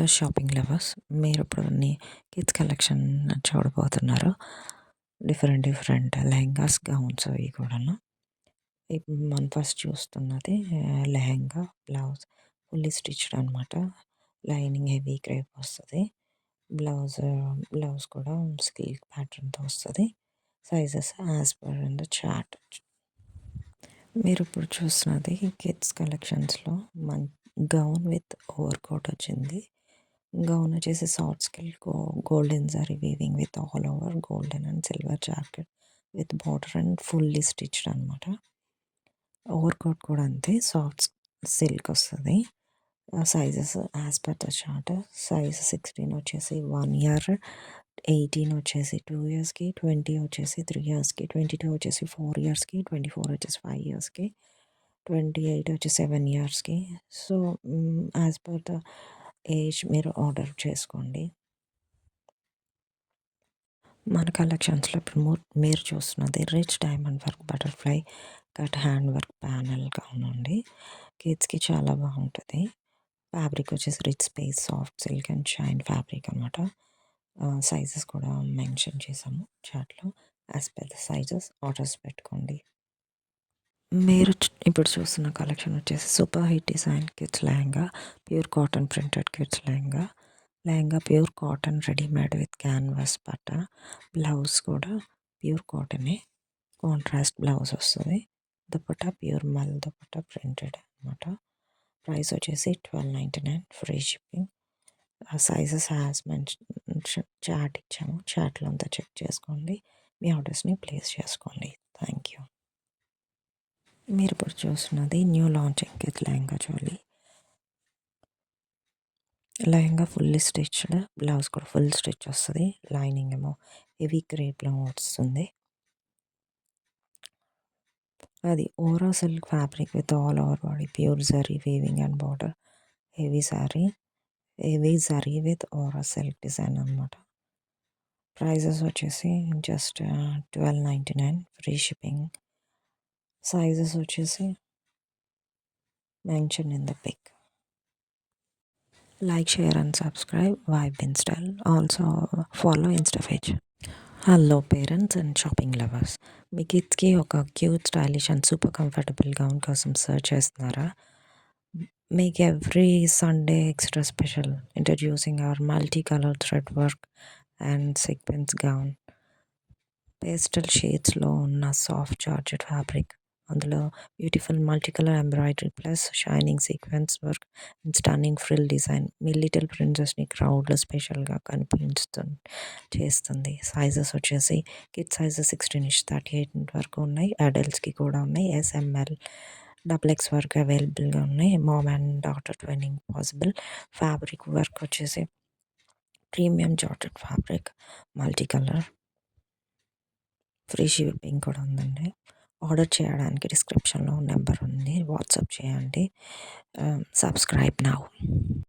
Hello shopping lovers, మీరు ఇప్పుడు kids collection చూడబోతున్నారు. డిఫరెంట్ లెహంగాస్, గౌన్స్ అవి కూడాను. ఇప్పుడు మనం ఫస్ట్ చూస్తున్నది లెహంగా బ్లౌజ్ ఫుల్లీ స్టిచ్డ్ అనమాట. లైనింగ్ హెవీ క్రేప్ వస్తుంది. బ్లౌజ్ కూడా స్కిల్ ప్యాటర్న్తో వస్తుంది. Sizes as per in the chart. మీరు ఇప్పుడు చూస్తున్నది కిడ్స్ కలెక్షన్స్లో గౌన్ విత్ ఓవర్ కోట్ వచ్చింది. గౌన్ వచ్చేసి soft skill golden zari weaving with all over golden and silver jacket with border and fully stitched అనమాట. ఓవర్ కోట్ కూడా అంతే, సాఫ్ట్ సిల్క్ వస్తుంది. Sizes as per the chart. Size 16 వచ్చేసి 1 year, 18 వచ్చేసి 2 yearsకి, 20 వచ్చేసి 3 yearsకి, 22 వచ్చేసి 4 yearsకి, 24 వచ్చేసి 5 yearsకి, 28 వచ్చి 7 yearsకి. So as per the age మీరు ఆర్డర్ చేసుకోండి. మన కలెక్షన్స్లో ఇప్పుడు మీరు చూస్తున్నది rich diamond work butterfly cut hand work panel కానండి. కిడ్స్కి చాలా బాగుంటుంది. ఫ్యాబ్రిక్ వచ్చేసి rich space soft silk and shine fabric అనమాట. సైజెస్ కూడా మెన్షన్ చేసాము చాట్లో. As per the sizes orders పెట్టుకోండి. మీరు ఇప్పుడు చూస్తున్న కలెక్షన్ వచ్చేసి super hit design kids lehenga, pure cotton printed kids lehenga pure cotton readymade with canvas పట్ట. బ్లౌజ్ కూడా ప్యూర్ కాటనే, కాంట్రాస్ట్ బ్లౌజ్ వస్తుంది. దుపట్టా ప్యూర్ మల్ దుపట్టా ప్రింటెడ్ అనమాట. ప్రైస్ వచ్చేసి 1299 free shipping. Sizes as mention chart ఇచ్చాము, చాట్లో అంతా చెక్ చేసుకోండి. మీ ఆర్డర్స్ని ప్లేస్ చేసుకోండి. Thank you. మీరు ఇప్పుడు చూస్తున్నది new launching kids lehenga choli. Lehenga fully stitched, blouse కూడా ఫుల్ స్టిచ్ వస్తుంది. లైనింగ్ ఏమో హెవీ క్రేప్లో వస్తుంది. అది aura silk fabric with all over body pure zari weaving and border. Heavy zari with aura silk design అనమాట. ప్రైజెస్ వచ్చేసి జస్ట్ 1299 ఫ్రీ షిప్పింగ్. సైజెస్ వచ్చేసి mention in the pic. Like, share and subscribe Vibe Instyle. Also follow Insta page. Hello parents and shopping lovers, మీ కిడ్స్కి ఒక cute stylish and super comfortable gown కోసం search చేస్తున్నారా? Make every Sunday extra special introducing our multi colour thread work and sequence gown. Pastel షేడ్స్లో ఉన్న soft georgette fabric, అందులో beautiful multi colour embroidery plus shining sequence work and stunning frill design మీ little ప్రిన్సెస్ని క్రౌడ్లో స్పెషల్గా చేస్తుంది. Sizes వచ్చేసి kid sizes 16 నుంచి 38 వరకు ఉన్నాయి. అడల్ట్స్కి కూడా ఉన్నాయి. SML XXX వరకు అవైలబుల్గా ఉన్నాయి. Mom and daughter twinning possible. Fabric work వచ్చేసి premium georgette fabric, multi colour. Free shipping కూడా ఉందండి. ఆర్డర్ చేయడానికి డిస్క్రిప్షన్లో నెంబర్ ఉంది, వాట్సాప్ చేయండి. Subscribe now.